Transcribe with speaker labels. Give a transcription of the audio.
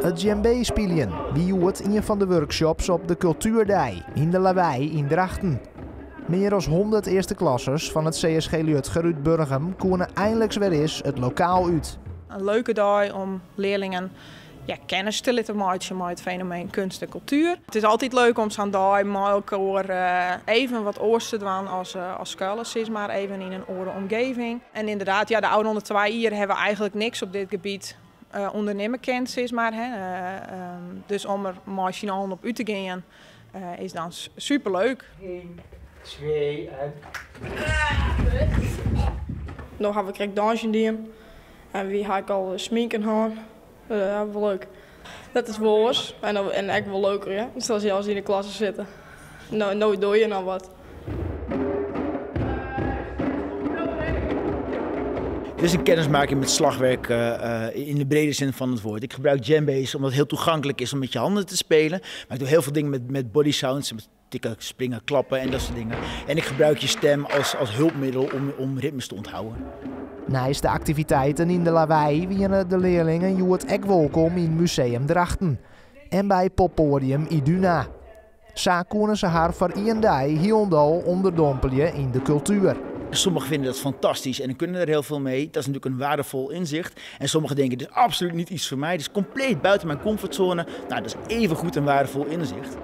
Speaker 1: Het djembe spelen wie hoort een van de workshops op de Cultuurdij in de Lawaai in Drachten. Meer dan 100 eerste klassers van het CSG Lutger uit Burgum konden eindelijk weer eens het lokaal uit.
Speaker 2: Een leuke dag om leerlingen kennis te laten maken met het fenomeen kunst en cultuur. Het is altijd leuk om zo'n dag met elkaar even wat oors te doen als schoolers, maar even in een andere omgeving. En inderdaad, de ouderen onder 2 jaar hebben eigenlijk niks op dit gebied ondernemen kent, maar. Dus om er machinaal op uit te gaan is dan superleuk.
Speaker 3: 1, 2 en...
Speaker 4: Dan gaan we krijg dansje doen. En wie ga ik al sminken gaan. Dat is wel leuk. Dat is wel oors. En echt wel leuker, ja. Dus als je in de klas zitten. Nou, nooit doe je nou wat.
Speaker 5: Het is een kennismaking met slagwerk in de brede zin van het woord. Ik gebruik djembe's omdat het heel toegankelijk is om met je handen te spelen. Maar ik doe heel veel dingen met body sounds, met tikken, springen, klappen en dat soort dingen. En ik gebruik je stem als hulpmiddel om ritmes te onthouden.
Speaker 1: Naast de activiteiten in de Lawaai wieren de leerlingen Joert ook welkom in Museum Drachten. En bij poppodium Iduna. Zo konden ze haar voor 1 dag helemaal onderdompelen in de cultuur.
Speaker 5: Sommigen vinden dat fantastisch en kunnen er heel veel mee. Dat is natuurlijk een waardevol inzicht. En sommigen denken, dit is absoluut niet iets voor mij. Dit is compleet buiten mijn comfortzone. Nou, dat is even goed een waardevol inzicht.